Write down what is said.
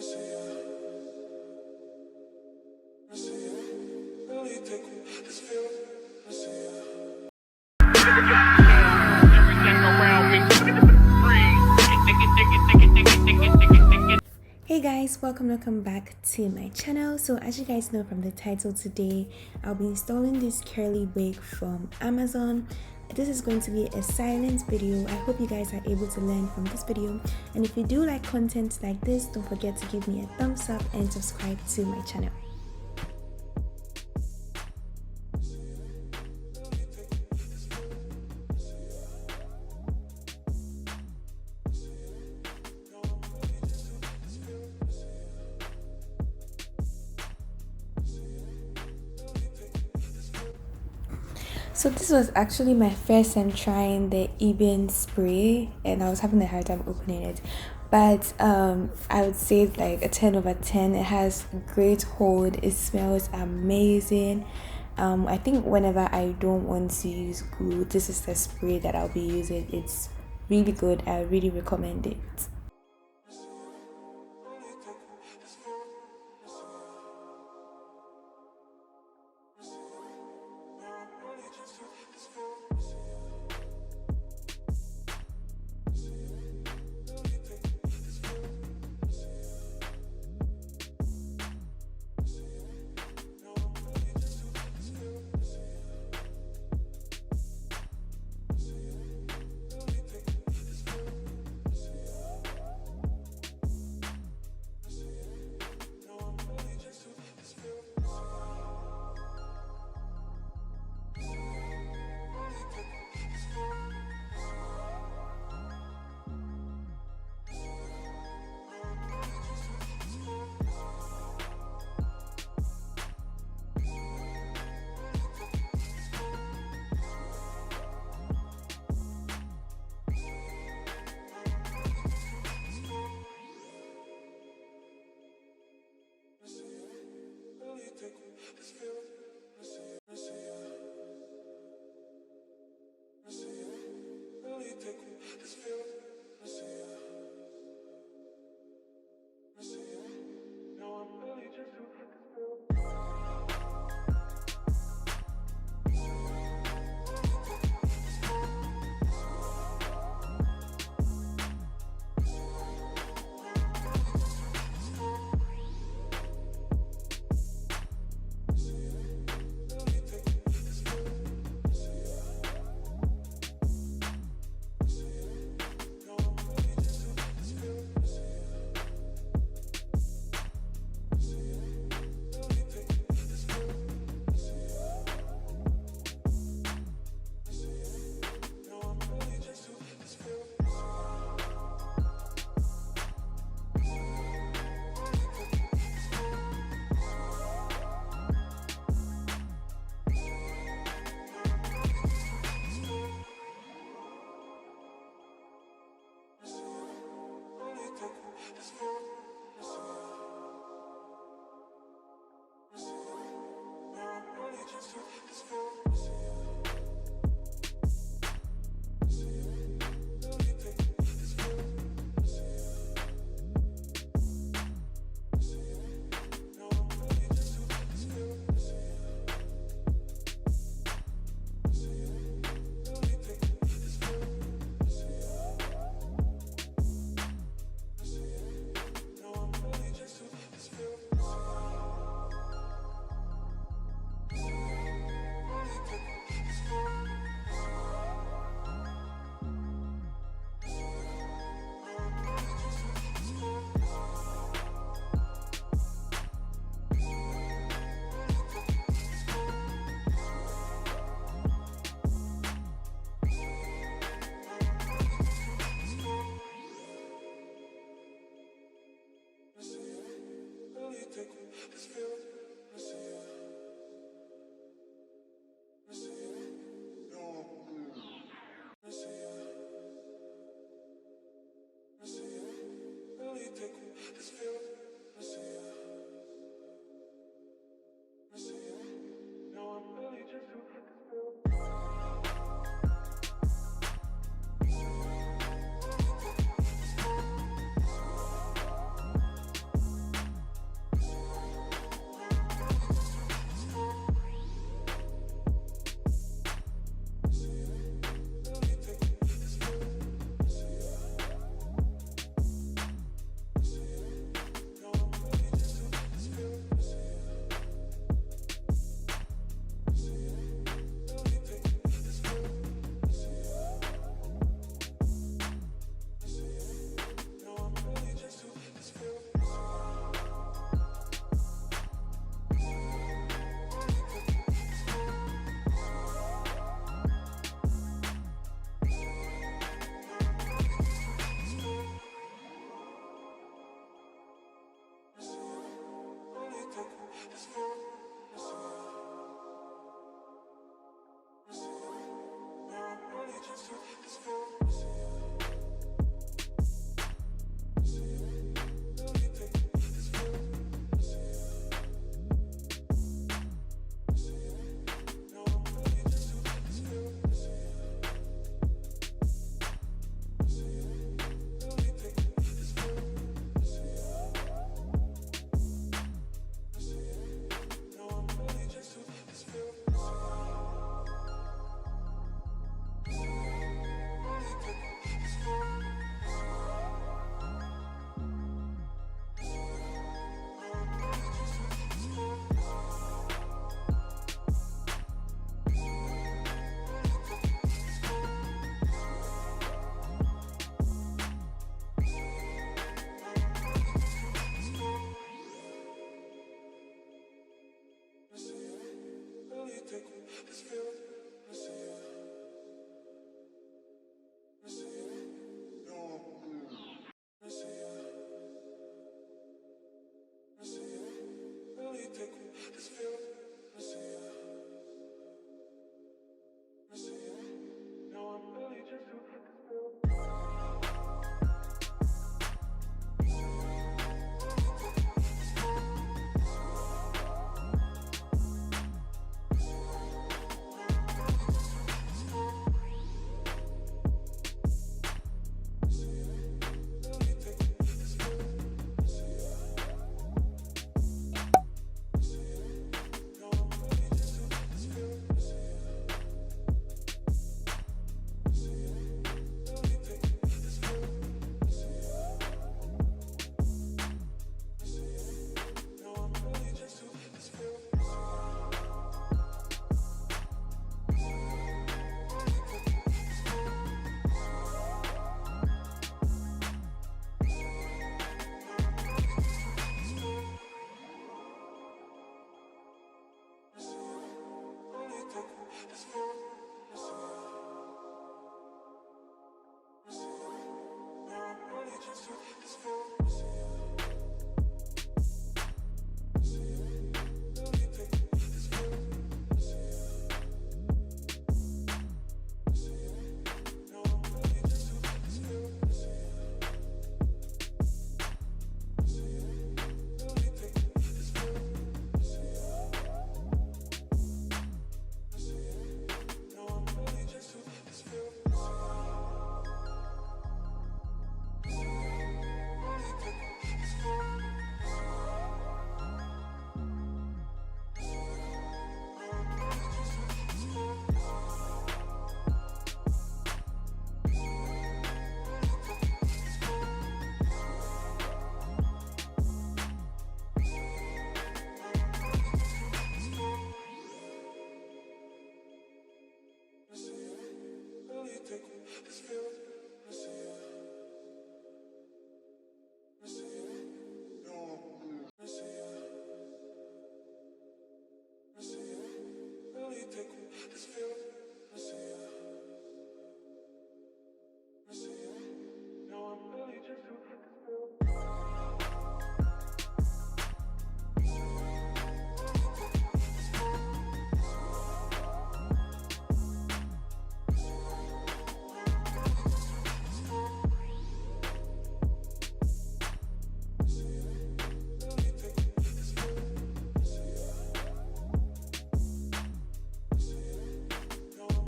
Hey guys, welcome back to my channel. So as you guys know from the title, today I'll be installing this curly wig from Amazon. This is going to be a silence video. I hope you guys are able to learn from this video, and if you do like content like this, don't forget to give me a thumbs up and subscribe to my channel. So this was actually my first time trying the Ebin spray, and I was having a hard time opening it, but I would say it's like a 10 over 10. It has great hold, it smells amazing. I think whenever I don't want to use glue, this is the spray that I'll be using. It's really good. I really recommend it. This feeling